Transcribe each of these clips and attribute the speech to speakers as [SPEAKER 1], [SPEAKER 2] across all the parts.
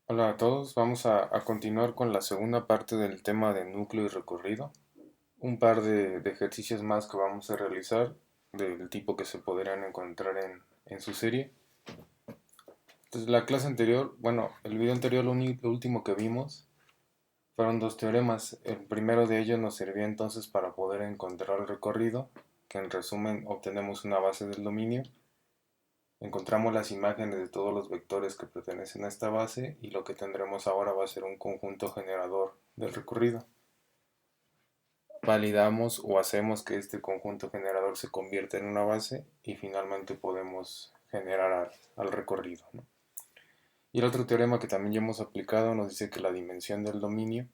[SPEAKER 1] Hola a todos, vamos a continuar con la segunda parte del tema de núcleo y recorrido. Un par de ejercicios más que vamos a realizar del tipo que se podrían encontrar en su serie. Entonces, la clase anterior, bueno, el video anterior, lo último que vimos fueron dos teoremas. El primero de ellos nos servía entonces para poder encontrar el recorrido, que en resumen obtenemos una base del dominio. Encontramos las imágenes de todos los vectores que pertenecen a esta base y lo que tendremos ahora va a ser un conjunto generador del recorrido. Validamos o hacemos que este conjunto generador se convierta en una base y finalmente podemos generar al recorrido, ¿no? Y el otro teorema que también ya hemos aplicado nos dice que la dimensión del dominio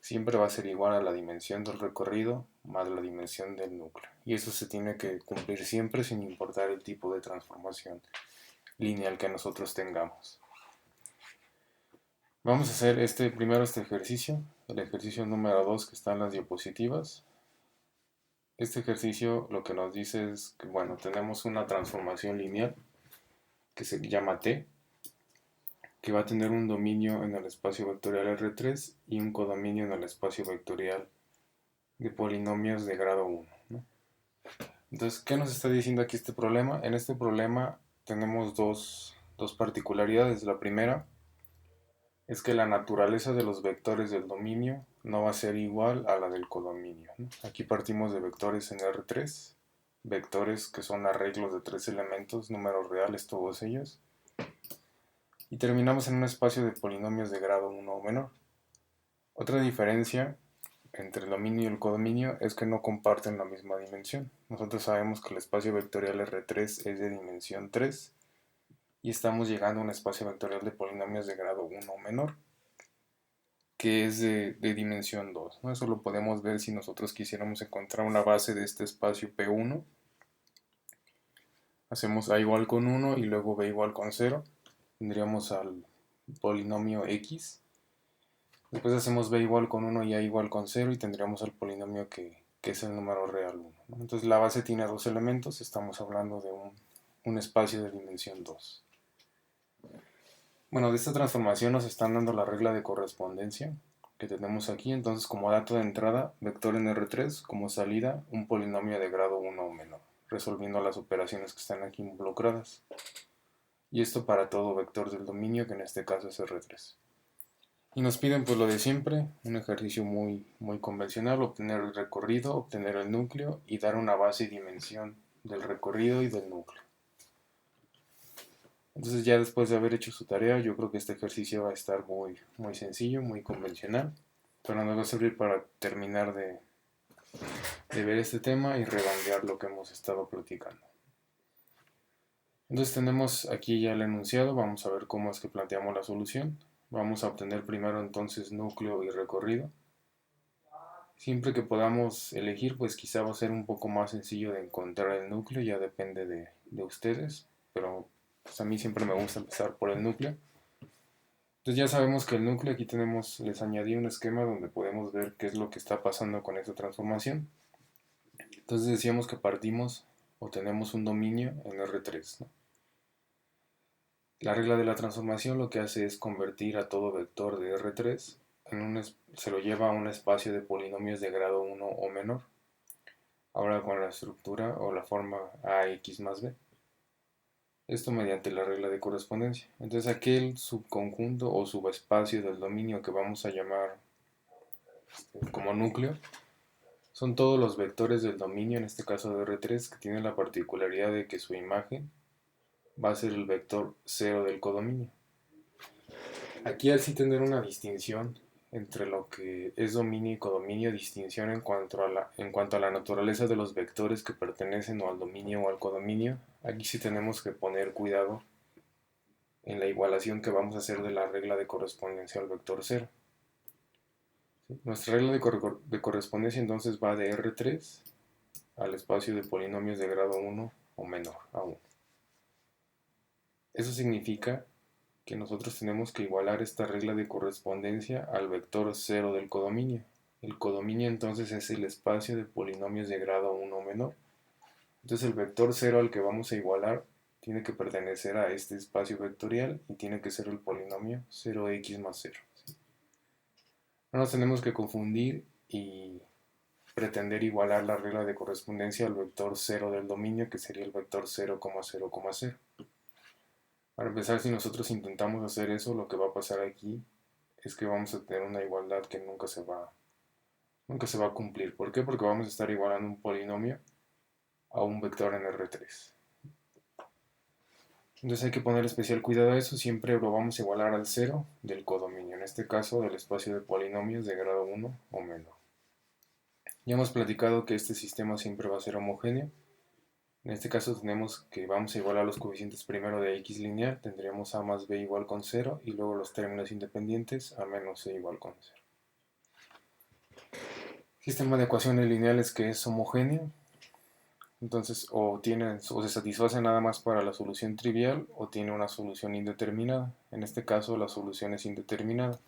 [SPEAKER 1] siempre va a ser igual a la dimensión del recorrido más la dimensión del núcleo. Y eso se tiene que cumplir siempre sin importar el tipo de transformación lineal que nosotros tengamos. Vamos a hacer primero este ejercicio, el ejercicio número 2 que está en las diapositivas. Este ejercicio lo que nos dice es que, bueno, tenemos una transformación lineal que se llama T, que va a tener un dominio en el espacio vectorial R3 y un codominio en el espacio vectorial de polinomios de grado 1, ¿no? Entonces, ¿qué nos está diciendo aquí este problema? En este problema tenemos dos particularidades. La primera es que la naturaleza de los vectores del dominio no va a ser igual a la del codominio, ¿no? Aquí partimos de vectores en R3, vectores que son arreglos de tres elementos, números reales todos ellos, y terminamos en un espacio de polinomios de grado 1 o menor. Otra diferencia entre el dominio y el codominio es que no comparten la misma dimensión. Nosotros sabemos que el espacio vectorial R3 es de dimensión 3 y estamos llegando a un espacio vectorial de polinomios de grado 1 o menor, que es de dimensión 2, ¿no? Eso lo podemos ver si nosotros quisiéramos encontrar una base de este espacio P1. Hacemos A igual con 1 y luego B igual con 0. Tendríamos al polinomio X. Después hacemos B igual con 1 y A igual con 0 y tendríamos al polinomio que es el número real 1, ¿no? Entonces la base tiene dos elementos, estamos hablando de un espacio de dimensión 2. Bueno, de esta transformación nos están dando la regla de correspondencia que tenemos aquí. Entonces, como dato de entrada, vector en R3, como salida, un polinomio de grado 1 o menor, resolviendo las operaciones que están aquí involucradas. Y esto para todo vector del dominio, que en este caso es R3. Y nos piden pues lo de siempre, un ejercicio muy convencional, obtener el recorrido, obtener el núcleo y dar una base y dimensión del recorrido y del núcleo. Entonces ya después de haber hecho su tarea, yo creo que este ejercicio va a estar muy sencillo, muy convencional, pero nos va a servir para terminar de ver este tema y redondear lo que hemos estado platicando. Entonces tenemos aquí ya el enunciado, vamos a ver cómo es que planteamos la solución. Vamos a obtener primero entonces núcleo y recorrido. Siempre que podamos elegir, pues quizá va a ser un poco más sencillo de encontrar el núcleo, ya depende de ustedes, pero pues a mí siempre me gusta empezar por el núcleo. Entonces ya sabemos que el núcleo, aquí tenemos, les añadí un esquema donde podemos ver qué es lo que está pasando con esta transformación. Entonces decíamos que partimos o tenemos un dominio en R3, ¿no? La regla de la transformación lo que hace es convertir a todo vector de R3 se lo lleva a un espacio de polinomios de grado 1 o menor. Ahora con la estructura o la forma AX más B. Esto mediante la regla de correspondencia. Entonces aquel subconjunto o subespacio del dominio que vamos a llamar como núcleo son todos los vectores del dominio, en este caso de R3, que tienen la particularidad de que su imagen va a ser el vector 0 del codominio. Aquí al sí tener una distinción entre lo que es dominio y codominio, distinción en cuanto a la naturaleza de los vectores que pertenecen o al dominio o al codominio, aquí sí tenemos que poner cuidado en la igualación que vamos a hacer de la regla de correspondencia al vector 0. ¿Sí? Nuestra regla de correspondencia entonces va de R3 al espacio de polinomios de grado 1 o menor a 1. Eso significa que nosotros tenemos que igualar esta regla de correspondencia al vector 0 del codominio. El codominio entonces es el espacio de polinomios de grado 1 o menor. Entonces el vector 0 al que vamos a igualar tiene que pertenecer a este espacio vectorial y tiene que ser el polinomio 0x más 0. ¿Sí? No nos tenemos que confundir y pretender igualar la regla de correspondencia al vector 0 del dominio, que sería el vector 0,0,0. Para empezar, si nosotros intentamos hacer eso, lo que va a pasar aquí es que vamos a tener una igualdad que nunca se va a cumplir. ¿Por qué? Porque vamos a estar igualando un polinomio a un vector en R3. Entonces hay que poner especial cuidado a eso, siempre lo vamos a igualar al 0 del codominio, en este caso del espacio de polinomios de grado 1 o menor. Ya hemos platicado que este sistema siempre va a ser homogéneo. En este caso tenemos que vamos a igualar los coeficientes primero de x lineal, tendríamos a más b igual con 0 y luego los términos independientes a menos c igual con 0. Sistema de ecuaciones lineales que es homogéneo, entonces o se satisface nada más para la solución trivial o tiene una solución indeterminada. En este caso la solución es indeterminada.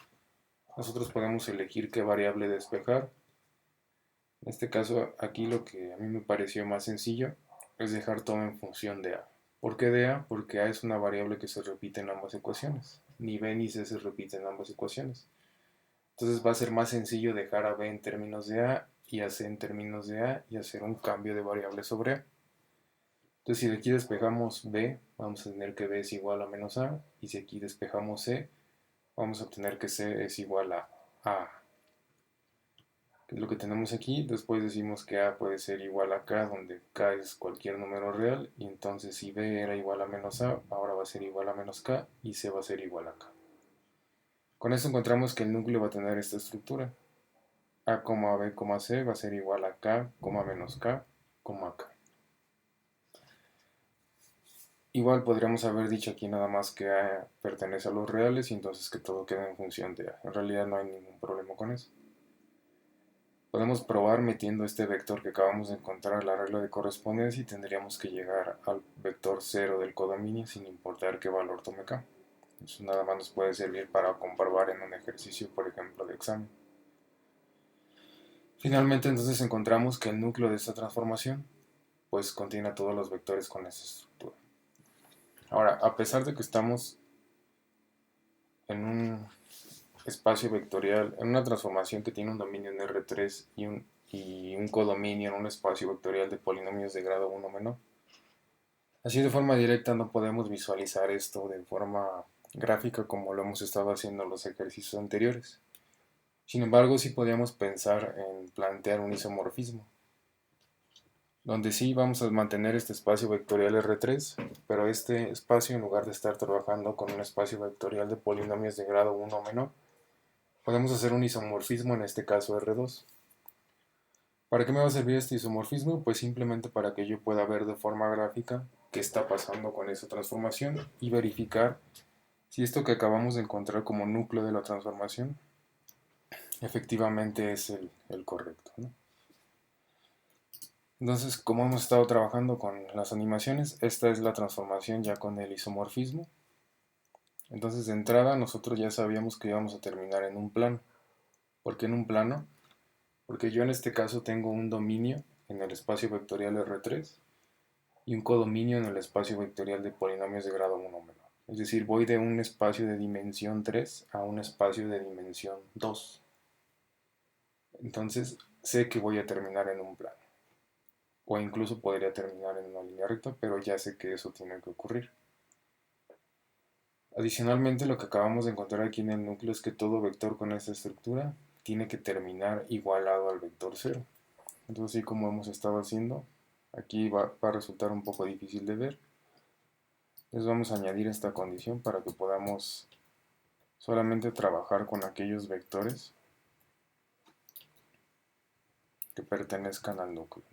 [SPEAKER 1] Nosotros podemos elegir qué variable despejar. En este caso aquí lo que a mí me pareció más sencillo es dejar todo en función de a. ¿Por qué de a? Porque a es una variable que se repite en ambas ecuaciones. Ni b ni c se repiten en ambas ecuaciones. Entonces va a ser más sencillo dejar a b en términos de a y a c en términos de a y hacer un cambio de variable sobre a. Entonces si de aquí despejamos b, vamos a tener que b es igual a menos a, y si aquí despejamos c, vamos a obtener que c es igual a a. Que es lo que tenemos aquí. Después decimos que a puede ser igual a k, donde k es cualquier número real, y entonces si b era igual a menos a, ahora va a ser igual a menos k, y c va a ser igual a k. Con esto encontramos que el núcleo va a tener esta estructura. A, b, c va a ser igual a k, menos k, k. Igual podríamos haber dicho aquí nada más que a pertenece a los reales y entonces que todo queda en función de a. En realidad no hay ningún problema con eso. Podemos probar metiendo este vector que acabamos de encontrar la regla de correspondencia y tendríamos que llegar al vector 0 del codominio sin importar qué valor tome k. Eso nada más nos puede servir para comprobar en un ejercicio, por ejemplo, de examen. Finalmente entonces encontramos que el núcleo de esta transformación pues contiene a todos los vectores con esta estructura. Ahora, a pesar de que estamos en un espacio vectorial, en una transformación que tiene un dominio en R3 y un codominio en un espacio vectorial de polinomios de grado 1 menor, así de forma directa no podemos visualizar esto de forma gráfica como lo hemos estado haciendo en los ejercicios anteriores. Sin embargo, sí podríamos pensar en plantear un isomorfismo, donde sí vamos a mantener este espacio vectorial R3, pero este espacio, en lugar de estar trabajando con un espacio vectorial de polinomios de grado 1 o menor, podemos hacer un isomorfismo, en este caso R2. ¿Para qué me va a servir este isomorfismo? Pues simplemente para que yo pueda ver de forma gráfica qué está pasando con esa transformación y verificar si esto que acabamos de encontrar como núcleo de la transformación efectivamente es el correcto, ¿no? Entonces, como hemos estado trabajando con las animaciones, esta es la transformación ya con el isomorfismo. Entonces, de entrada, nosotros ya sabíamos que íbamos a terminar en un plano. ¿Por qué en un plano? Porque yo en este caso tengo un dominio en el espacio vectorial R3 y un codominio en el espacio vectorial de polinomios de grado 1 menor. Es decir, voy de un espacio de dimensión 3 a un espacio de dimensión 2. Entonces, sé que voy a terminar en un plano. O incluso podría terminar en una línea recta, pero ya sé que eso tiene que ocurrir. Adicionalmente, lo que acabamos de encontrar aquí en el núcleo es que todo vector con esta estructura tiene que terminar igualado al vector 0. Entonces, así como hemos estado haciendo, aquí va a resultar un poco difícil de ver. Les vamos a añadir esta condición para que podamos solamente trabajar con aquellos vectores que pertenezcan al núcleo.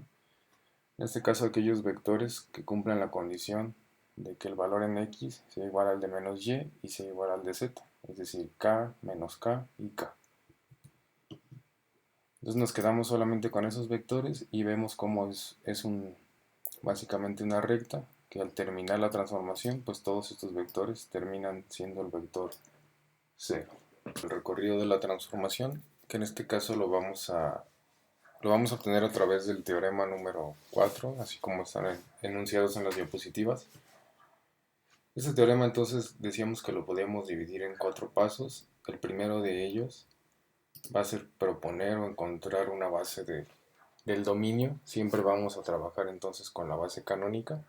[SPEAKER 1] En este caso, aquellos vectores que cumplan la condición de que el valor en x sea igual al de menos y sea igual al de z, es decir, k, menos k y k. Entonces nos quedamos solamente con esos vectores y vemos cómo es básicamente una recta que al terminar la transformación, pues todos estos vectores terminan siendo el vector 0. El recorrido de la transformación, que en este caso lo vamos a obtener a través del teorema número 4, así como están enunciados en las diapositivas. Este teorema entonces decíamos que lo podíamos dividir en 4 pasos. El primero de ellos va a ser proponer o encontrar una base del dominio. Siempre vamos a trabajar entonces con la base canónica.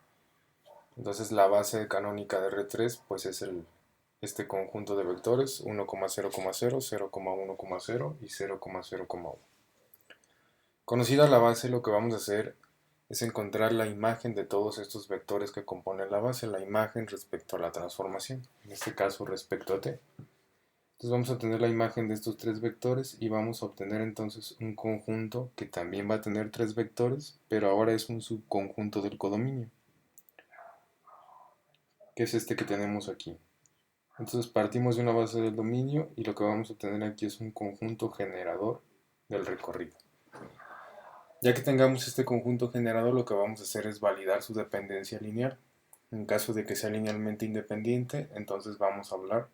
[SPEAKER 1] Entonces la base canónica de R3 pues es este conjunto de vectores 1,0,0, 0,1,0 y 0,0,1. Conocida la base, lo que vamos a hacer es encontrar la imagen de todos estos vectores que componen la base, la imagen respecto a la transformación, en este caso respecto a t. Entonces vamos a obtener la imagen de estos 3 vectores y vamos a obtener entonces un conjunto que también va a tener 3 vectores, pero ahora es un subconjunto del codominio, que es este que tenemos aquí. Entonces partimos de una base del dominio y lo que vamos a obtener aquí es un conjunto generador del recorrido. Ya que tengamos este conjunto generador, lo que vamos a hacer es validar su dependencia lineal. En caso de que sea linealmente independiente, entonces vamos a hablar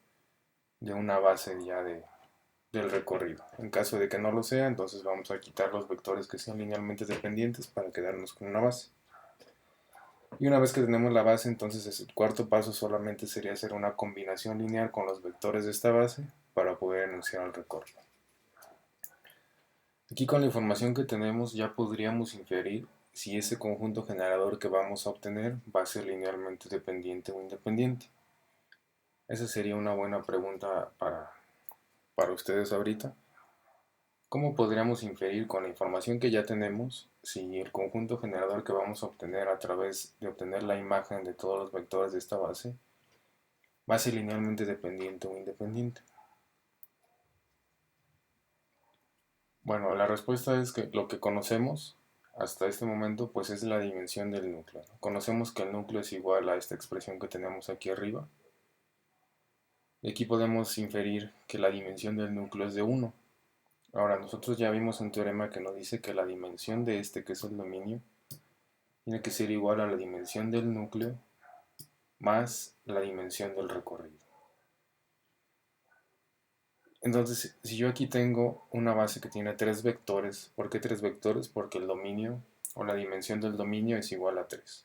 [SPEAKER 1] de una base ya del recorrido. En caso de que no lo sea, entonces vamos a quitar los vectores que sean linealmente dependientes para quedarnos con una base. Y una vez que tenemos la base, entonces el cuarto paso solamente sería hacer una combinación lineal con los vectores de esta base para poder enunciar el recorrido. Aquí con la información que tenemos ya podríamos inferir si ese conjunto generador que vamos a obtener va a ser linealmente dependiente o independiente. Esa sería una buena pregunta para ustedes ahorita. ¿Cómo podríamos inferir con la información que ya tenemos si el conjunto generador que vamos a obtener a través de obtener la imagen de todos los vectores de esta base va a ser linealmente dependiente o independiente? Bueno, la respuesta es que lo que conocemos hasta este momento pues es la dimensión del núcleo. Conocemos que el núcleo es igual a esta expresión que tenemos aquí arriba. Y aquí podemos inferir que la dimensión del núcleo es de 1. Ahora, nosotros ya vimos un teorema que nos dice que la dimensión de este, que es el dominio, tiene que ser igual a la dimensión del núcleo más la dimensión del recorrido. Entonces, si yo aquí tengo una base que tiene 3 vectores, ¿por qué 3 vectores? Porque el dominio o la dimensión del dominio es igual a 3.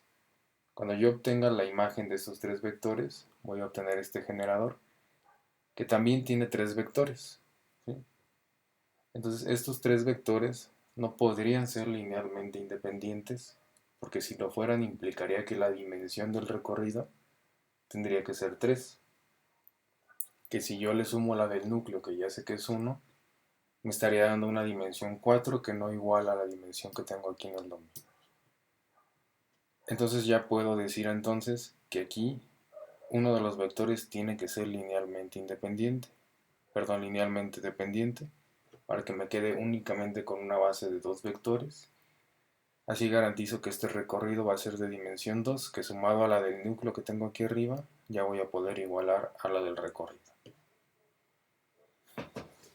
[SPEAKER 1] Cuando yo obtenga la imagen de estos 3 vectores, voy a obtener este generador, que también tiene 3 vectores. ¿Sí? Entonces, estos 3 vectores no podrían ser linealmente independientes, porque si lo fueran implicaría que la dimensión del recorrido tendría que ser 3. Que si yo le sumo la del núcleo, que ya sé que es 1, me estaría dando una dimensión 4 que no iguala a la dimensión que tengo aquí en el dominio. Entonces ya puedo decir entonces que aquí uno de los vectores tiene que ser linealmente dependiente, para que me quede únicamente con una base de 2 vectores. Así garantizo que este recorrido va a ser de dimensión 2, que sumado a la del núcleo que tengo aquí arriba, ya voy a poder igualar a la del recorrido.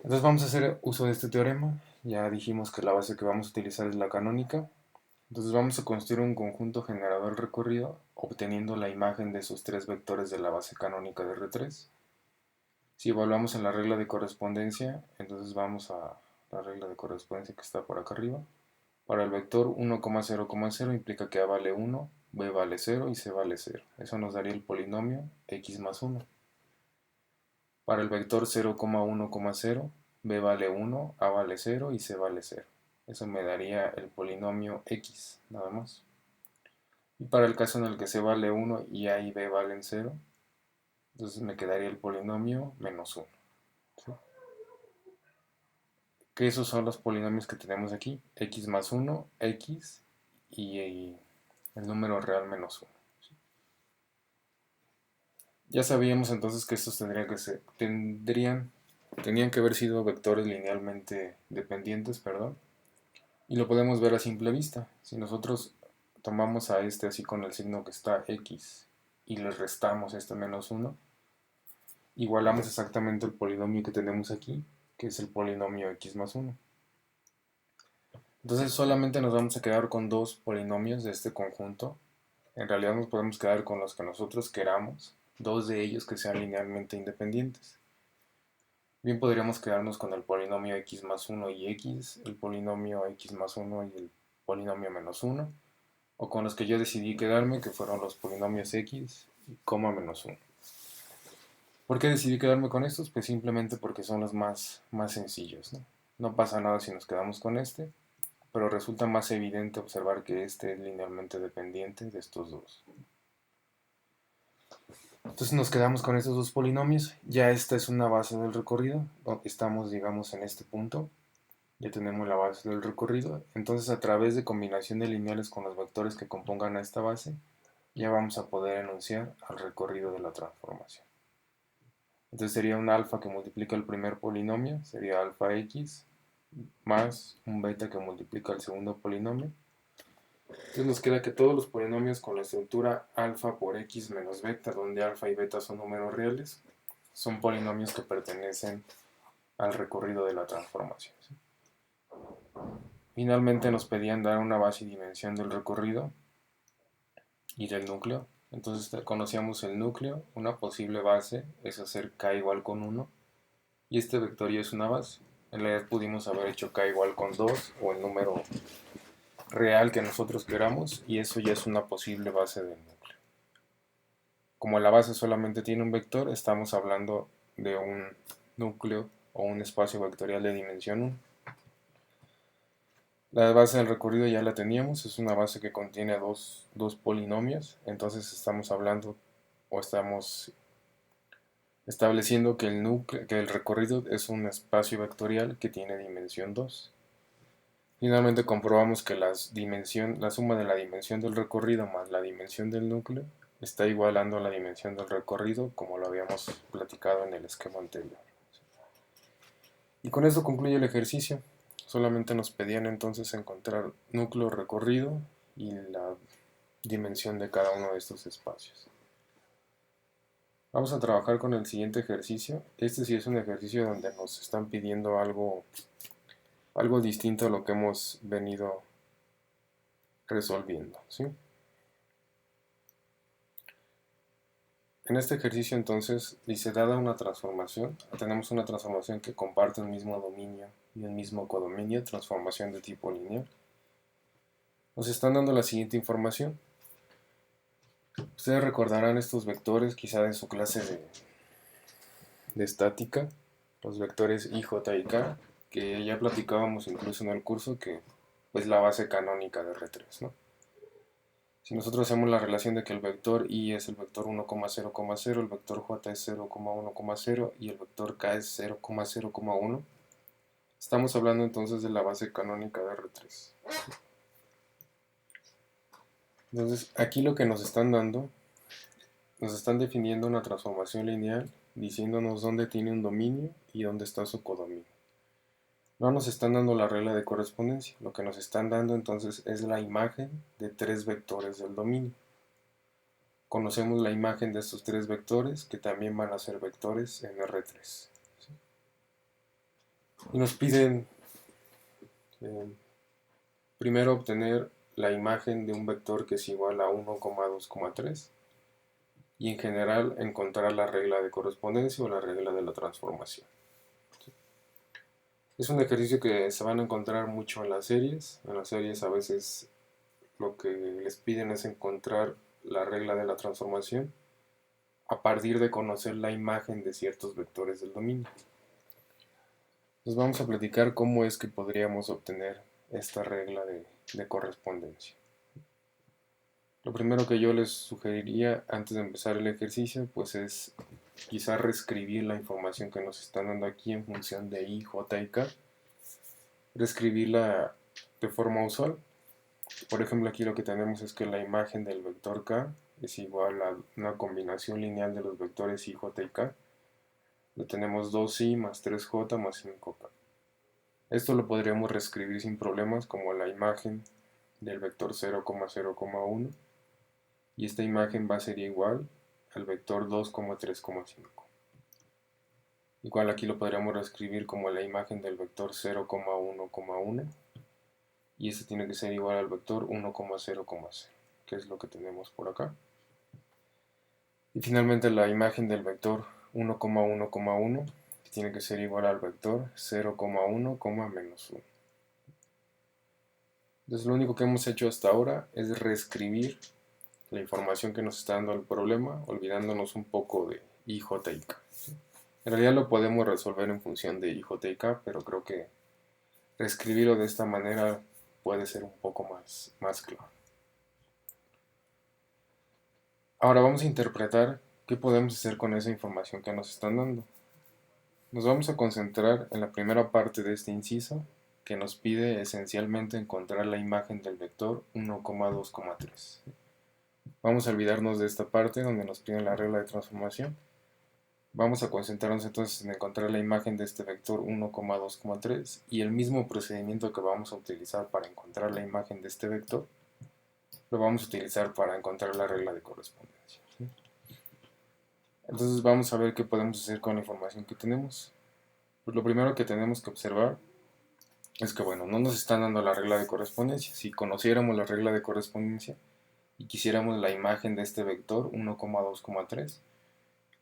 [SPEAKER 1] Entonces vamos a hacer uso de este teorema. Ya dijimos que la base que vamos a utilizar es la canónica. Entonces vamos a construir un conjunto generador recorrido obteniendo la imagen de esos 3 vectores de la base canónica de R3. Si evaluamos en la regla de correspondencia, entonces vamos a la regla de correspondencia que está por acá arriba. Para el vector 1,0,0 implica que A vale 1, B vale 0 y C vale 0. Eso nos daría el polinomio x más 1. Para el vector 0,1,0, B vale 1, A vale 0 y C vale 0. Eso me daría el polinomio x, nada más. Y para el caso en el que C vale 1 y A y B valen 0, entonces me quedaría el polinomio menos 1. ¿Sí? Que esos son los polinomios que tenemos aquí, x más 1, x y el número real menos 1. ¿Sí? Ya sabíamos entonces que estos tenían que haber sido vectores linealmente dependientes, perdón, y lo podemos ver a simple vista. Si nosotros tomamos a este así con el signo que está x y le restamos este menos 1, igualamos exactamente el polinomio que tenemos aquí, que es el polinomio x más 1. Entonces solamente nos vamos a quedar con 2 polinomios de este conjunto. En realidad nos podemos quedar con los que nosotros queramos, 2 de ellos que sean linealmente independientes. Bien podríamos quedarnos con el polinomio x más 1 y x, el polinomio x más 1 y el polinomio menos 1, o con los que yo decidí quedarme, que fueron los polinomios x y coma menos 1. ¿Por qué decidí quedarme con estos? Pues simplemente porque son los más sencillos, ¿no? No pasa nada si nos quedamos con este, pero resulta más evidente observar que este es linealmente dependiente de estos dos. Entonces nos quedamos con estos dos polinomios. Ya esta es una base del recorrido. Estamos, digamos, en este punto. Ya tenemos la base del recorrido. Entonces, a través de combinación de lineales con los vectores que compongan a esta base, ya vamos a poder enunciar al recorrido de la transformación. Entonces sería un alfa que multiplica el primer polinomio, sería alfa x, más un beta que multiplica el segundo polinomio. Entonces nos queda que todos los polinomios con la estructura alfa por x menos beta, donde alfa y beta son números reales, son polinomios que pertenecen al recorrido de la transformación. Finalmente nos pedían dar una base y dimensión del recorrido y del núcleo. Entonces conocíamos el núcleo, una posible base es hacer k igual con 1, y este vector ya es una base. En realidad pudimos haber hecho k igual con 2 o el número real que nosotros queramos, y eso ya es una posible base del núcleo. Como la base solamente tiene un vector, estamos hablando de un núcleo o un espacio vectorial de dimensión 1. La base del recorrido ya la teníamos, es una base que contiene dos polinomios, entonces estamos hablando o estamos estableciendo que el recorrido es un espacio vectorial que tiene dimensión 2. Finalmente comprobamos que la suma de la dimensión del recorrido más la dimensión del núcleo está igualando a la dimensión del recorrido, como lo habíamos platicado en el esquema anterior. Y con eso concluye el ejercicio. Solamente nos pedían entonces encontrar núcleo, recorrido y la dimensión de cada uno de estos espacios. Vamos a trabajar con el siguiente ejercicio. Este sí es un ejercicio donde nos están pidiendo algo distinto a lo que hemos venido resolviendo, ¿sí? En este ejercicio entonces dice, dada una transformación, tenemos una transformación que comparte un mismo dominio y un mismo codominio, transformación de tipo lineal. Nos están dando la siguiente información. Ustedes recordarán estos vectores quizá de su clase de estática, los vectores I, J y K, que ya platicábamos incluso en el curso, que es la base canónica de R3, ¿no? Si nosotros hacemos la relación de que el vector I es el vector 1,0,0, el vector J es 0,1,0 y el vector K es 0,0,1, estamos hablando entonces de la base canónica de R3. Entonces, aquí lo que nos están dando, nos están definiendo una transformación lineal, diciéndonos dónde tiene un dominio y dónde está su codominio. No nos están dando la regla de correspondencia, lo que nos están dando entonces es la imagen de tres vectores del dominio. Conocemos la imagen de estos tres vectores, que también van a ser vectores en R3. ¿Sí? Y nos piden primero obtener la imagen de un vector que es igual a 1,2,3 y en general encontrar la regla de correspondencia o la regla de la transformación. ¿Sí? Es un ejercicio que se van a encontrar mucho en las series. En las series a veces lo que les piden es encontrar la regla de la transformación a partir de conocer la imagen de ciertos vectores del dominio. Entonces vamos a platicar cómo es que podríamos obtener esta regla de correspondencia. Lo primero que yo les sugeriría antes de empezar el ejercicio pues es quizá reescribir la información que nos están dando aquí en función de I, J y K, reescribirla de forma usual. Por ejemplo, aquí lo que tenemos es que la imagen del vector K es igual a una combinación lineal de los vectores I, J y K. Lo tenemos 2i más 3j más 5k. Esto lo podríamos reescribir sin problemas como la imagen del vector 0,0,1 y esta imagen va a ser igual al vector 2,3,5. Igual aquí lo podríamos reescribir como la imagen del vector 0,1,1 y este tiene que ser igual al vector 1,0,0, que es lo que tenemos por acá. Y finalmente la imagen del vector 1,1,1 que tiene que ser igual al vector 0,1, menos 1. Entonces lo único que hemos hecho hasta ahora es reescribir la información que nos está dando el problema, olvidándonos un poco de I, J y K. ¿Sí? En realidad lo podemos resolver en función de I, J y K, pero creo que reescribirlo de esta manera puede ser un poco más claro. Ahora vamos a interpretar qué podemos hacer con esa información que nos están dando. Nos vamos a concentrar en la primera parte de este inciso, que nos pide esencialmente encontrar la imagen del vector 1,2,3. Vamos a olvidarnos de esta parte donde nos piden la regla de transformación. Vamos a concentrarnos entonces en encontrar la imagen de este vector 1,2,3 y el mismo procedimiento que vamos a utilizar para encontrar la imagen de este vector lo vamos a utilizar para encontrar la regla de correspondencia. Entonces vamos a ver qué podemos hacer con la información que tenemos. Pues lo primero que tenemos que observar es que, bueno, no nos están dando la regla de correspondencia. Si conociéramos la regla de correspondencia y quisiéramos la imagen de este vector 1,2,3,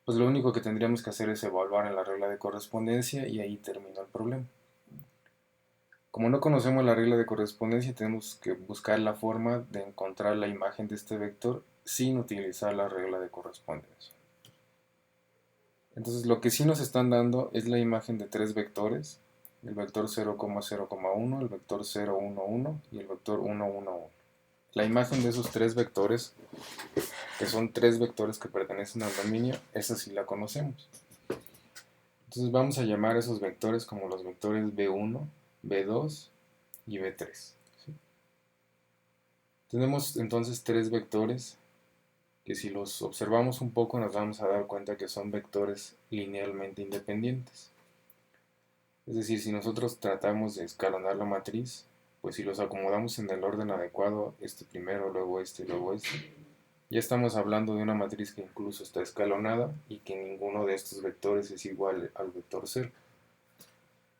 [SPEAKER 1] pues lo único que tendríamos que hacer es evaluar en la regla de correspondencia y ahí termina el problema. Como no conocemos la regla de correspondencia, tenemos que buscar la forma de encontrar la imagen de este vector sin utilizar la regla de correspondencia. Entonces lo que sí nos están dando es la imagen de tres vectores, el vector 0,0,1, el vector 0,1,1 y el vector 1,1,1. La imagen de esos tres vectores, que son tres vectores que pertenecen al dominio, esa sí la conocemos. Entonces vamos a llamar a esos vectores como los vectores B1, B2 y B3. ¿Sí? Tenemos entonces tres vectores que si los observamos un poco nos vamos a dar cuenta que son vectores linealmente independientes. Es decir, si nosotros tratamos de escalonar la matriz, pues si los acomodamos en el orden adecuado, este primero, luego este y luego este, ya estamos hablando de una matriz que incluso está escalonada y que ninguno de estos vectores es igual al vector 0.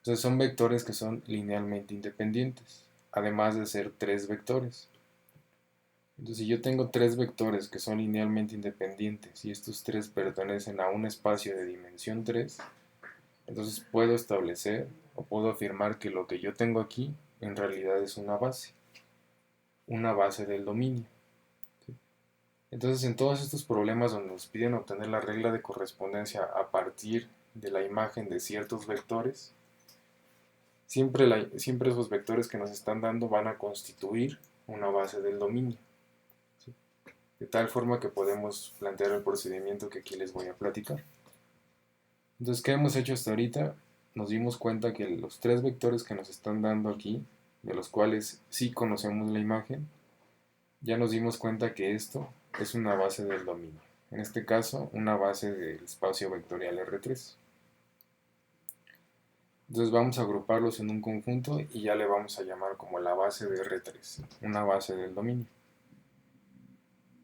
[SPEAKER 1] Entonces son vectores que son linealmente independientes, además de ser tres vectores. Entonces si yo tengo tres vectores que son linealmente independientes y estos tres pertenecen a un espacio de dimensión 3, entonces puedo establecer o puedo afirmar que lo que yo tengo aquí en realidad es una base del dominio. ¿Sí? Entonces en todos estos problemas donde nos piden obtener la regla de correspondencia a partir de la imagen de ciertos vectores, siempre esos vectores que nos están dando van a constituir una base del dominio. ¿Sí? De tal forma que podemos plantear el procedimiento que aquí les voy a platicar. Entonces, ¿qué hemos hecho hasta ahorita? Nos dimos cuenta que los tres vectores que nos están dando aquí, de los cuales sí conocemos la imagen, ya nos dimos cuenta que esto es una base del dominio. En este caso, una base del espacio vectorial R3. Entonces vamos a agruparlos en un conjunto y ya le vamos a llamar como la base de R3, una base del dominio.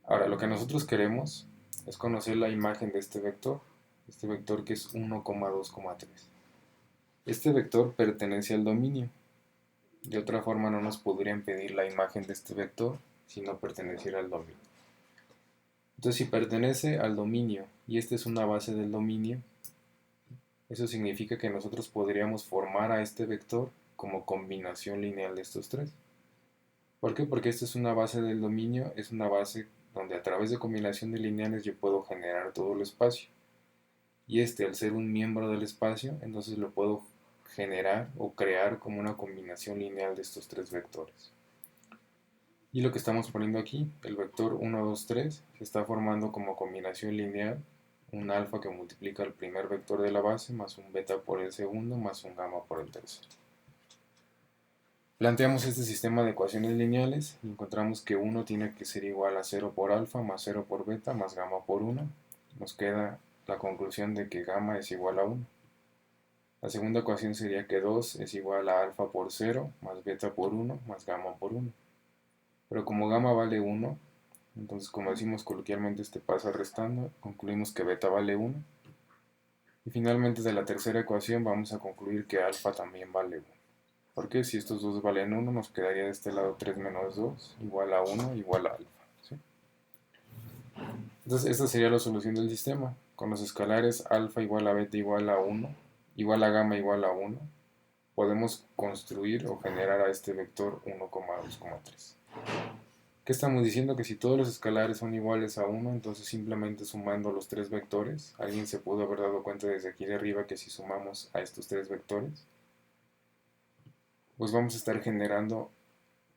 [SPEAKER 1] Ahora, lo que nosotros queremos es conocer la imagen de este vector que es 1,2,3. Este vector pertenece al dominio. De otra forma no nos podrían pedir la imagen de este vector si no perteneciera al dominio. Entonces si pertenece al dominio y esta es una base del dominio, eso significa que nosotros podríamos formar a este vector como combinación lineal de estos tres. ¿Por qué? Porque esta es una base del dominio, es una base donde a través de combinación de lineales yo puedo generar todo el espacio. Y este, al ser un miembro del espacio, entonces lo puedo generar o crear como una combinación lineal de estos tres vectores. Y lo que estamos poniendo aquí, el vector 1, 2, 3, se está formando como combinación lineal un alfa que multiplica el primer vector de la base más un beta por el segundo más un gamma por el tercero. Planteamos este sistema de ecuaciones lineales y encontramos que 1 tiene que ser igual a 0 por alfa más 0 por beta más gamma por 1. Nos queda la conclusión de que gamma es igual a 1. La segunda ecuación sería que 2 es igual a alfa por 0 más beta por 1 más gamma por 1. Pero como gamma vale 1, entonces como decimos coloquialmente este pasa restando, concluimos que beta vale 1. Y finalmente de la tercera ecuación vamos a concluir que alfa también vale 1. Porque si estos dos valen 1, nos quedaría de este lado 3 menos 2 igual a 1 igual a alfa. ¿Sí? Entonces esta sería la solución del sistema. Con los escalares alfa igual a beta igual a 1, igual a gamma igual a 1, podemos construir o generar a este vector 1,2,3. ¿Qué estamos diciendo? Que si todos los escalares son iguales a 1, entonces simplemente sumando los tres vectores, alguien se pudo haber dado cuenta desde aquí de arriba que si sumamos a estos tres vectores, pues vamos a estar generando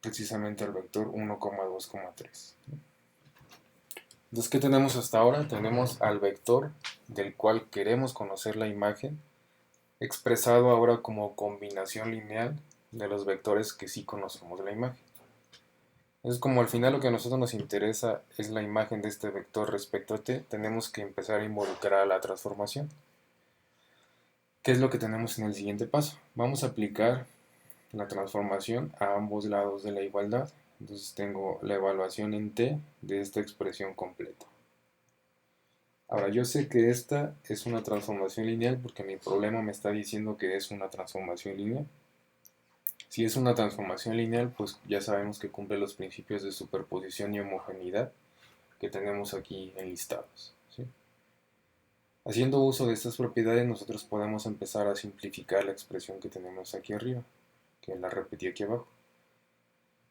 [SPEAKER 1] precisamente el vector 1,2,3. Entonces, ¿qué tenemos hasta ahora? Tenemos al vector del cual queremos conocer la imagen, expresado ahora como combinación lineal de los vectores que sí conocemos de la imagen. Es como al final lo que a nosotros nos interesa es la imagen de este vector respecto a t, tenemos que empezar a involucrar a la transformación. ¿Qué es lo que tenemos en el siguiente paso? Vamos a aplicar la transformación a ambos lados de la igualdad. Entonces tengo la evaluación en t de esta expresión completa. Ahora yo sé que esta es una transformación lineal porque mi problema me está diciendo que es una transformación lineal. Si es una transformación lineal, pues ya sabemos que cumple los principios de superposición y homogeneidad que tenemos aquí enlistados, ¿sí? Haciendo uso de estas propiedades, nosotros podemos empezar a simplificar la expresión que tenemos aquí arriba, que la repetí aquí abajo.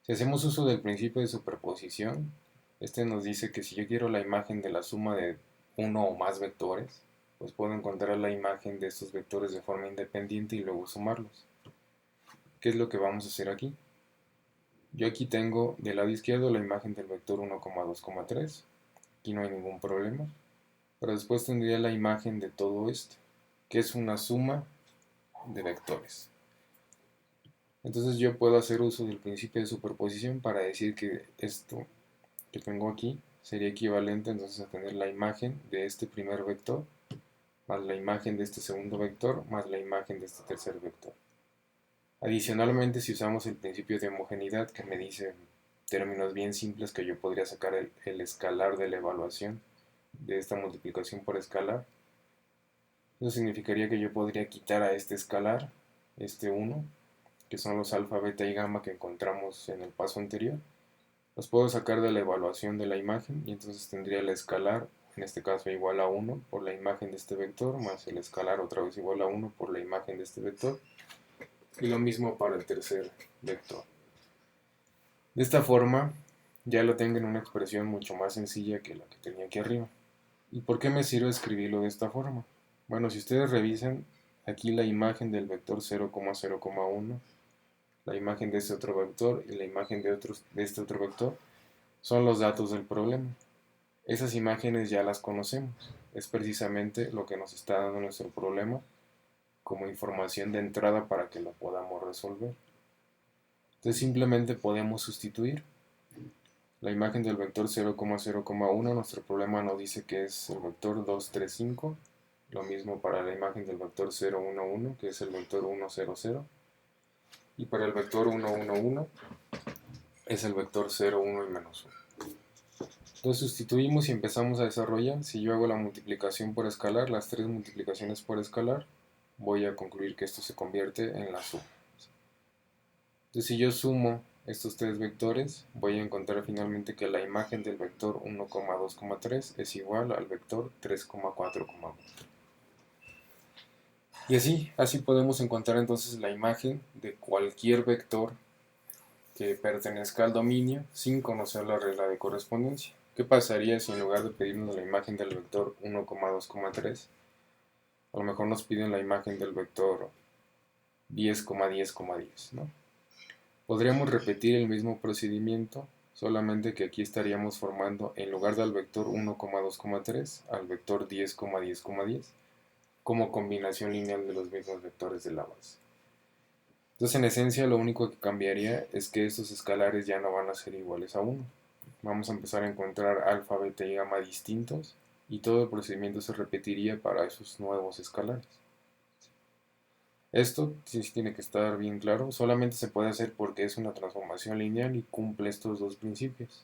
[SPEAKER 1] Si hacemos uso del principio de superposición, este nos dice que si yo quiero la imagen de la suma de uno o más vectores, pues puedo encontrar la imagen de estos vectores de forma independiente y luego sumarlos. ¿Qué es lo que vamos a hacer aquí? Yo aquí tengo del lado izquierdo la imagen del vector 1,2,3, aquí no hay ningún problema, pero después tendría la imagen de todo esto, que es una suma de vectores. Entonces yo puedo hacer uso del principio de superposición para decir que esto que tengo aquí sería equivalente entonces a tener la imagen de este primer vector más la imagen de este segundo vector más la imagen de este tercer vector. Adicionalmente, si usamos el principio de homogeneidad que me dice términos bien simples que yo podría sacar el escalar de la evaluación de esta multiplicación por escalar, eso significaría que yo podría quitar a este escalar, este 1, que son los alfa, beta y gamma que encontramos en el paso anterior, los puedo sacar de la evaluación de la imagen y entonces tendría el escalar, en este caso igual a 1 por la imagen de este vector, más el escalar otra vez igual a 1 por la imagen de este vector, y lo mismo para el tercer vector. De esta forma ya lo tengo en una expresión mucho más sencilla que la que tenía aquí arriba. ¿Y por qué me sirve escribirlo de esta forma? Bueno, si ustedes revisan aquí la imagen del vector 0,0,1, la imagen de este otro vector y la imagen de este otro vector, son los datos del problema. Esas imágenes ya las conocemos. Es precisamente lo que nos está dando nuestro problema como información de entrada para que lo podamos resolver. Entonces simplemente podemos sustituir la imagen del vector 0,0,1. Nuestro problema nos dice que es el vector 2, 3, 5. Lo mismo para la imagen del vector 0, 1, 1, que es el vector 1, 0, 0. Y para el vector 1, 1, 1 es el vector 0, 1 y menos 1. Entonces sustituimos y empezamos a desarrollar. Si yo hago la multiplicación por escalar, las tres multiplicaciones por escalar, voy a concluir que esto se convierte en la suma. Entonces si yo sumo estos tres vectores, voy a encontrar finalmente que la imagen del vector 1,2,3 es igual al vector 3,4,1. Y así podemos encontrar entonces la imagen de cualquier vector que pertenezca al dominio sin conocer la regla de correspondencia. ¿Qué pasaría si en lugar de pedirnos la imagen del vector 1,2,3, a lo mejor nos piden la imagen del vector 10,10,10, ¿no? Podríamos repetir el mismo procedimiento, solamente que aquí estaríamos formando en lugar del vector 1,2,3 al vector 10,10,10 como combinación lineal de los mismos vectores de la base. Entonces, en esencia, lo único que cambiaría es que estos escalares ya no van a ser iguales a 1. Vamos a empezar a encontrar alfa, beta y gamma distintos y todo el procedimiento se repetiría para esos nuevos escalares. Esto sí tiene que estar bien claro, solamente se puede hacer porque es una transformación lineal y cumple estos dos principios.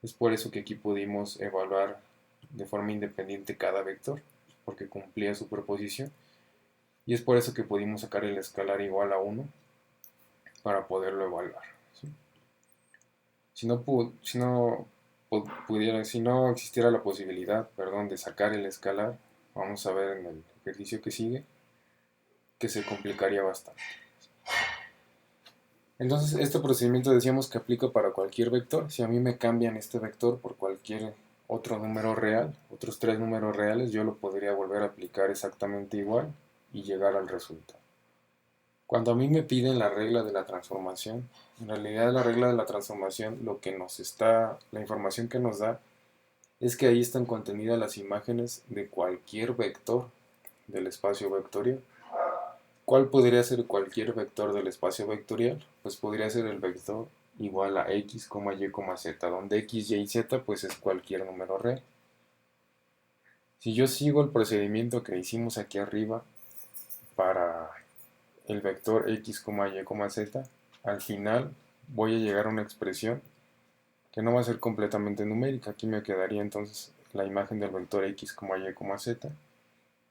[SPEAKER 1] Es por eso que aquí pudimos evaluar de forma independiente cada vector, porque cumplía su proposición. Y es por eso que pudimos sacar el escalar igual a 1 para poderlo evaluar, ¿sí? Si no existiera la posibilidad, de sacar el escalar, vamos a ver en el ejercicio que sigue, que se complicaría bastante. Entonces, este procedimiento decíamos que aplica para cualquier vector. Si a mí me cambian este vector por cualquier otro número real, otros tres números reales, yo lo podría volver a aplicar exactamente igual y llegar al resultado. Cuando a mí me piden la regla de la transformación, en realidad la regla de la transformación la información que nos da es que ahí están contenidas las imágenes de cualquier vector del espacio vectorial. ¿Cuál podría ser cualquier vector del espacio vectorial? Pues podría ser el vector igual a x, y, z, donde x, y z pues es cualquier número real. Si yo sigo el procedimiento que hicimos aquí arriba para el vector x, y, z, al final voy a llegar a una expresión que no va a ser completamente numérica. Aquí me quedaría entonces la imagen del vector x, y, z,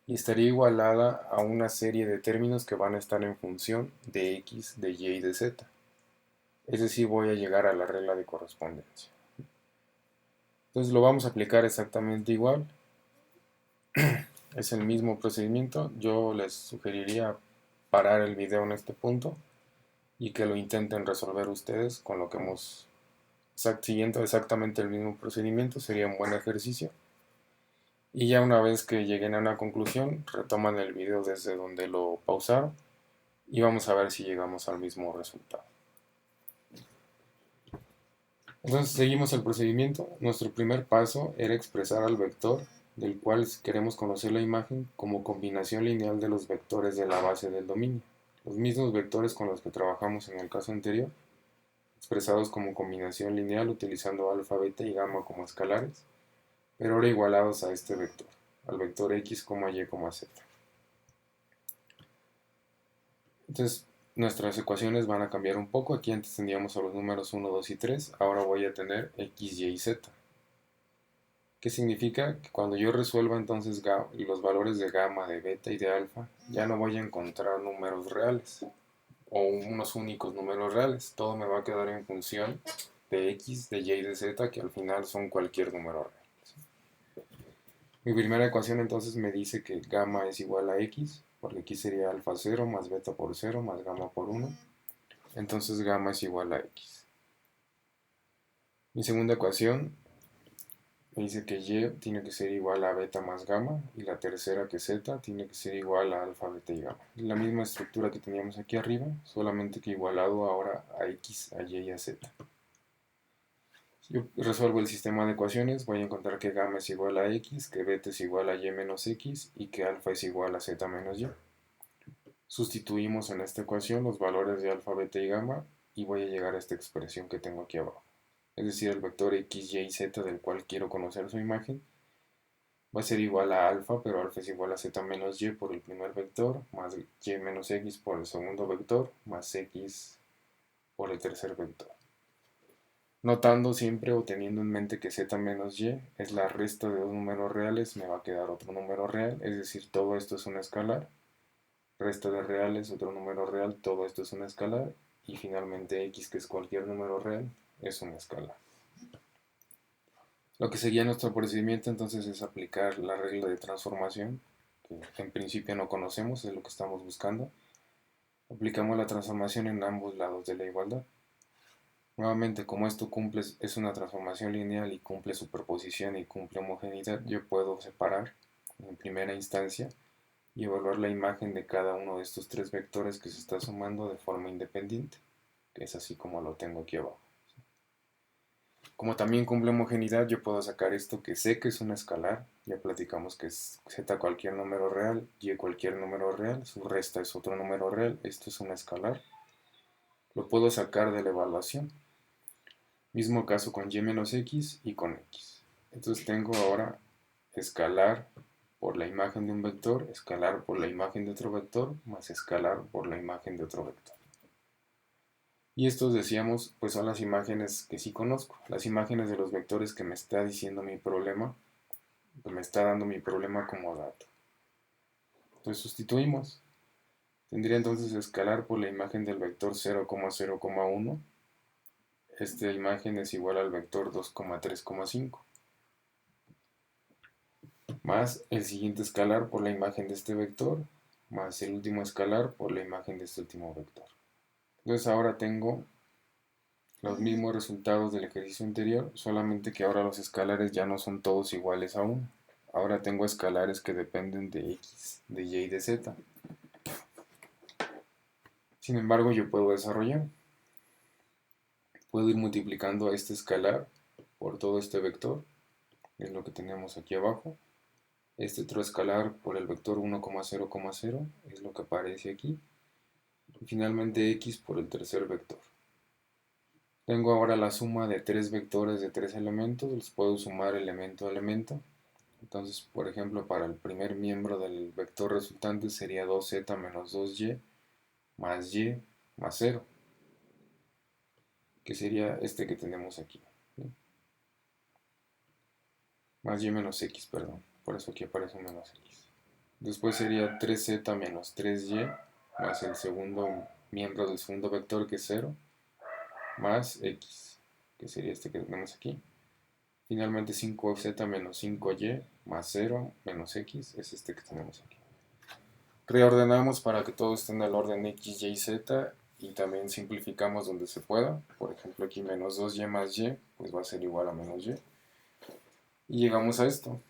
[SPEAKER 1] y estaría igualada a una serie de términos que van a estar en función de x, de y y de z. Es decir, voy a llegar a la regla de correspondencia. Entonces lo vamos a aplicar exactamente igual. Es el mismo procedimiento. Yo les sugeriría parar el video en este punto y que lo intenten resolver ustedes con lo que hemos siguiendo exactamente el mismo procedimiento. Sería un buen ejercicio. Y ya una vez que lleguen a una conclusión, retoman el video desde donde lo pausaron y vamos a ver si llegamos al mismo resultado. Entonces seguimos el procedimiento. Nuestro primer paso era expresar al vector del cual queremos conocer la imagen como combinación lineal de los vectores de la base del dominio. Los mismos vectores con los que trabajamos en el caso anterior, expresados como combinación lineal utilizando alfa, beta y gamma como escalares, pero ahora igualados a este vector, al vector x, y, z. Entonces, nuestras ecuaciones van a cambiar un poco. Aquí antes teníamos a los números 1, 2 y 3. Ahora voy a tener x, y z. ¿Qué significa? Que cuando yo resuelva entonces los valores de gamma, de beta y de alfa, ya no voy a encontrar números reales o unos únicos números reales. Todo me va a quedar en función de x, de y y de z, que al final son cualquier número real. Mi primera ecuación entonces me dice que gamma es igual a x, porque aquí sería alfa 0 más beta por 0 más gamma por 1. Entonces gamma es igual a x. Mi segunda ecuación me dice que y tiene que ser igual a beta más gamma y la tercera que z tiene que ser igual a alfa, beta y gamma. La misma estructura que teníamos aquí arriba, solamente que igualado ahora a x, a y y a z. Si yo resuelvo el sistema de ecuaciones, voy a encontrar que gamma es igual a x, que beta es igual a y menos x y que alfa es igual a z menos y. Sustituimos en esta ecuación los valores de alfa, beta y gamma y voy a llegar a esta expresión que tengo aquí abajo. Es decir, el vector x, y, z del cual quiero conocer su imagen va a ser igual a alfa, pero alfa es igual a z menos y por el primer vector, más y menos x por el segundo vector, más x por el tercer vector. Notando siempre o teniendo en mente que z menos y es la resta de dos números reales, me va a quedar otro número real, es decir, todo esto es un escalar. Resta de reales, otro número real, todo esto es un escalar. Y finalmente x, que es cualquier número real, es un escalar. Lo que sería nuestro procedimiento entonces es aplicar la regla de transformación, que en principio no conocemos, es lo que estamos buscando. Aplicamos la transformación en ambos lados de la igualdad. Nuevamente, como esto es una transformación lineal y cumple superposición y cumple homogeneidad, yo puedo separar en primera instancia y evaluar la imagen de cada uno de estos tres vectores que se está sumando de forma independiente, que es así como lo tengo aquí abajo. Como también cumple homogeneidad, yo puedo sacar esto que sé que es un escalar. Ya platicamos que es z cualquier número real, y cualquier número real, su resta es otro número real, esto es un escalar. Lo puedo sacar de la evaluación. Mismo caso con y menos x y con x. Entonces tengo ahora escalar por la imagen de un vector, escalar por la imagen de otro vector, más escalar por la imagen de otro vector. Y estos decíamos, pues son las imágenes que sí conozco, las imágenes de los vectores que me está diciendo mi problema, que me está dando mi problema como dato. Entonces sustituimos. Tendría entonces escalar por la imagen del vector 0,0,1. Esta imagen es igual al vector 2,3,5. Más el siguiente escalar por la imagen de este vector, más el último escalar por la imagen de este último vector. Entonces ahora tengo los mismos resultados del ejercicio anterior, solamente que ahora los escalares ya no son todos iguales a 1. Ahora tengo escalares que dependen de x, de y y de z. Sin embargo, yo puedo desarrollar. Puedo ir multiplicando a este escalar por todo este vector, es lo que tenemos aquí abajo. Este otro escalar por el vector 1,0,0 es lo que aparece aquí. Y finalmente x por el tercer vector. Tengo ahora la suma de tres vectores de tres elementos, los puedo sumar elemento a elemento. Entonces, por ejemplo, para el primer miembro del vector resultante sería 2z menos 2y más y más 0, que sería este que tenemos aquí, ¿sí? Más y menos x, perdón, por eso aquí aparece un menos x. Después sería 3z menos 3y más el segundo miembro del segundo vector, que es 0, más x, que sería este que tenemos aquí. Finalmente 5z menos 5y más 0 menos x es este que tenemos aquí. Reordenamos para que todo esté en el orden x, y, z, y también simplificamos donde se pueda. Por ejemplo, aquí menos 2y más y, pues va a ser igual a menos y. Y llegamos a esto.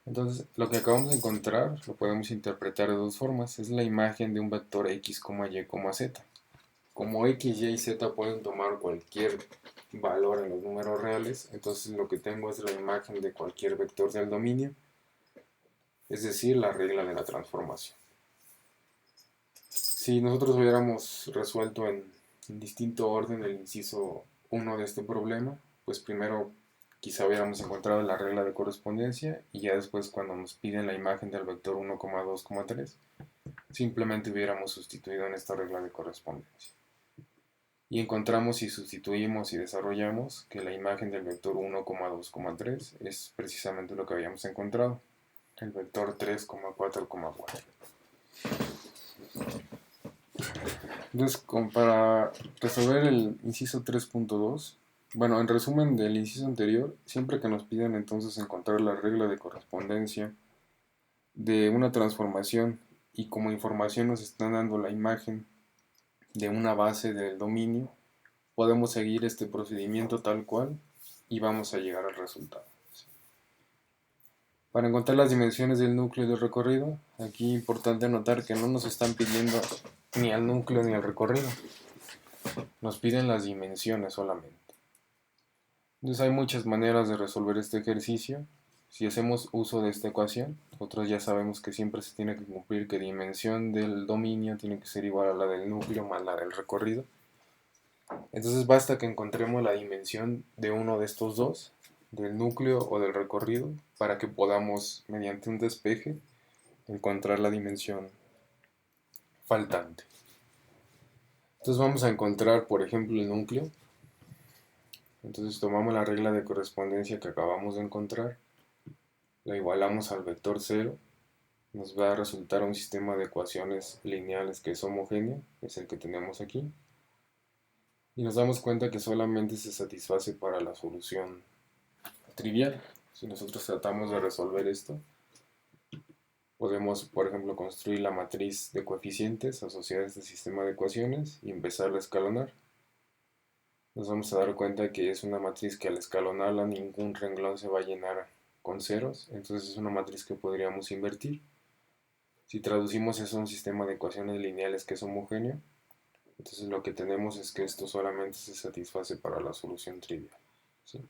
[SPEAKER 1] Entonces, lo que acabamos de encontrar lo podemos interpretar de dos formas. Es la imagen de un vector x, y, z. Como x, y, z pueden tomar cualquier valor en los números reales, entonces lo que tengo es la imagen de cualquier vector del dominio, es decir, la regla de la transformación. Si nosotros hubiéramos resuelto en distinto orden el inciso 1 de este problema, pues primero quizá hubiéramos encontrado la regla de correspondencia y ya después, cuando nos piden la imagen del vector 1,2,3, simplemente hubiéramos sustituido en esta regla de correspondencia. Y encontramos, si sustituimos y desarrollamos, que la imagen del vector 1,2,3 es precisamente lo que habíamos encontrado, el vector 3,4,4. Entonces, para resolver el inciso 3.2, bueno, en resumen del inciso anterior, siempre que nos piden entonces encontrar la regla de correspondencia de una transformación y como información nos están dando la imagen de una base del dominio, podemos seguir este procedimiento tal cual y vamos a llegar al resultado. Para encontrar las dimensiones del núcleo y del recorrido, aquí es importante notar que no nos están pidiendo ni el núcleo ni el recorrido, nos piden las dimensiones solamente. Entonces hay muchas maneras de resolver este ejercicio. Si hacemos uso de esta ecuación, nosotros ya sabemos que siempre se tiene que cumplir que dimensión del dominio tiene que ser igual a la del núcleo más la del recorrido. Entonces basta que encontremos la dimensión de uno de estos dos, del núcleo o del recorrido, para que podamos, mediante un despeje, encontrar la dimensión faltante. Entonces vamos a encontrar, por ejemplo, el núcleo. Entonces tomamos la regla de correspondencia que acabamos de encontrar, la igualamos al vector 0, nos va a resultar un sistema de ecuaciones lineales que es homogéneo, es el que tenemos aquí, y nos damos cuenta que solamente se satisface para la solución trivial. Si nosotros tratamos de resolver esto, podemos, por ejemplo, construir la matriz de coeficientes asociada a este sistema de ecuaciones y empezar a escalonar. Nos vamos a dar cuenta que es una matriz que al escalonarla ningún renglón se va a llenar con ceros, entonces es una matriz que podríamos invertir. Si traducimos eso a un sistema de ecuaciones lineales que es homogéneo, entonces lo que tenemos es que esto solamente se satisface para la solución trivial, ¿sí?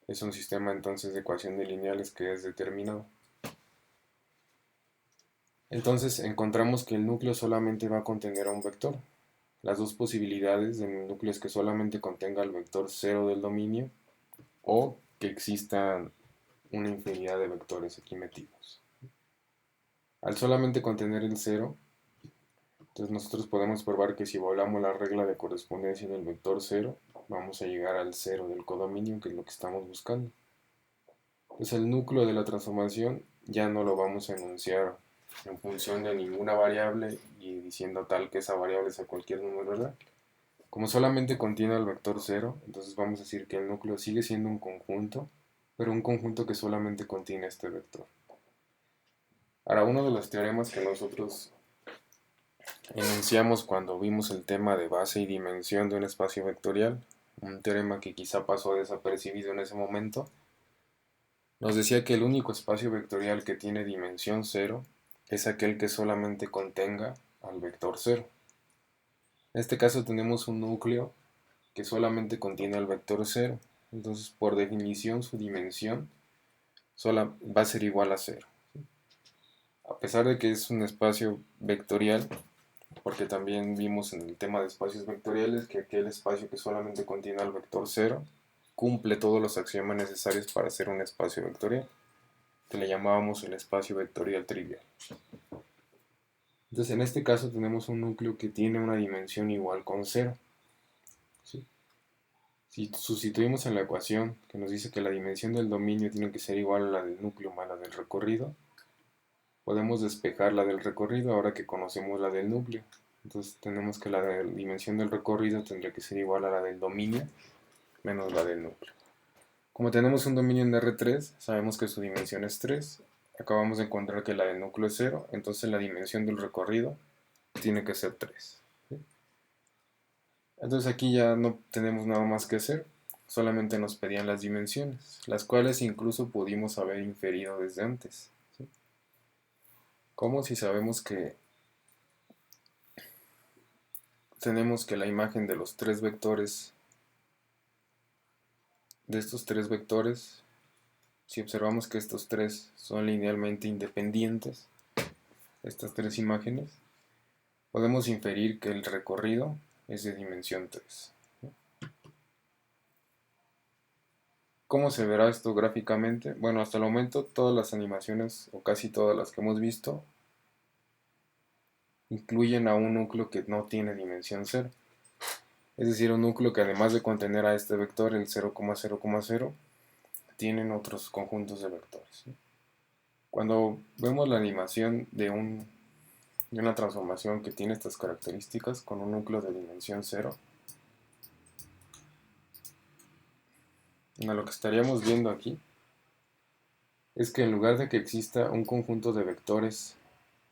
[SPEAKER 1] Es un sistema entonces de ecuaciones lineales que es determinado. Entonces encontramos que el núcleo solamente va a contener a un vector. Las dos posibilidades del núcleo es que solamente contenga el vector 0 del dominio o que existan una infinidad de vectores aquí metidos. Al solamente contener el 0, entonces nosotros podemos probar que si volamos la regla de correspondencia del vector 0, vamos a llegar al 0 del codominio, que es lo que estamos buscando. Entonces el núcleo de la transformación ya no lo vamos a enunciar en función de ninguna variable y diciendo tal que esa variable sea cualquier número real. Como solamente contiene el vector 0, entonces vamos a decir que el núcleo sigue siendo un conjunto, pero un conjunto que solamente contiene este vector. Ahora, uno de los teoremas que nosotros enunciamos cuando vimos el tema de base y dimensión de un espacio vectorial, un teorema que quizá pasó desapercibido en ese momento. Nos decía que el único espacio vectorial que tiene dimensión cero es aquel que solamente contenga al vector cero. En este caso tenemos un núcleo que solamente contiene al vector cero, entonces por definición su dimensión va a ser igual a cero. A pesar de que es un espacio vectorial, porque también vimos en el tema de espacios vectoriales que aquel espacio que solamente contiene al vector cero cumple todos los axiomas necesarios para ser un espacio vectorial, que le llamábamos el espacio vectorial trivial. Entonces en este caso tenemos un núcleo que tiene una dimensión igual con cero. ¿Sí? Si sustituimos en la ecuación que nos dice que la dimensión del dominio tiene que ser igual a la del núcleo más la del recorrido, podemos despejar la del recorrido ahora que conocemos la del núcleo. Entonces tenemos que la dimensión del recorrido tendría que ser igual a la del dominio menos la del núcleo. Como tenemos un dominio en R3, sabemos que su dimensión es 3. Acabamos de encontrar que la del núcleo es 0, entonces la dimensión del recorrido tiene que ser 3. ¿Sí? Entonces aquí ya no tenemos nada más que hacer, solamente nos pedían las dimensiones, las cuales incluso pudimos haber inferido desde antes. ¿Sí? ¿Cómo? Si sabemos que tenemos que la imagen de los tres vectores, de estos tres vectores, si observamos que estos tres son linealmente independientes, estas tres imágenes, podemos inferir que el recorrido es de dimensión 3. ¿Cómo se verá esto gráficamente? Bueno, hasta el momento todas las animaciones, o casi todas las que hemos visto, incluyen a un núcleo que no tiene dimensión 0. Es decir, un núcleo que además de contener a este vector, el 0,0,0, tienen otros conjuntos de vectores. Cuando vemos la animación de una transformación que tiene estas características con un núcleo de dimensión 0, lo que estaríamos viendo aquí es que en lugar de que exista un conjunto de vectores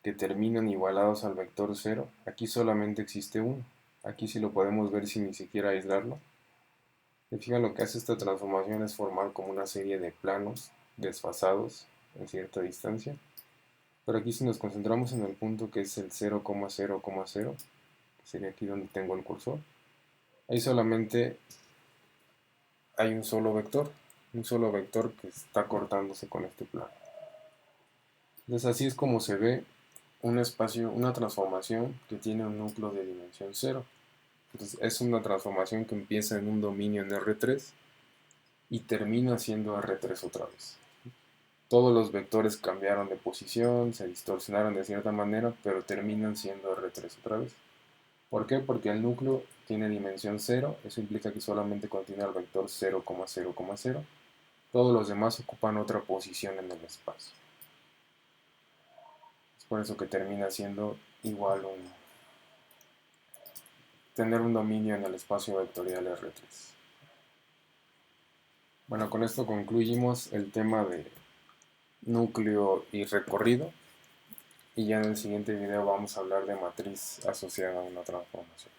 [SPEAKER 1] que terminan igualados al vector 0, aquí solamente existe uno. Aquí sí lo podemos ver sin ni siquiera aislarlo. Y fíjense, lo que hace esta transformación es formar como una serie de planos desfasados en cierta distancia. Pero aquí si nos concentramos en el punto que es el 0,0,0, que sería aquí donde tengo el cursor, ahí solamente hay un solo vector que está cortándose con este plano. Entonces así es como se ve un espacio, una transformación que tiene un núcleo de dimensión 0. Entonces es una transformación que empieza en un dominio en R3 y termina siendo R3 otra vez. Todos los vectores cambiaron de posición, se distorsionaron de cierta manera, pero terminan siendo R3 otra vez. ¿Por qué? Porque el núcleo tiene dimensión 0, eso implica que solamente contiene el vector 0,0,0. Todos los demás ocupan otra posición en el espacio. Es por eso que termina siendo igual tener un dominio en el espacio vectorial R3. Bueno, con esto concluimos el tema de núcleo y recorrido, y ya en el siguiente video vamos a hablar de matriz asociada a una transformación.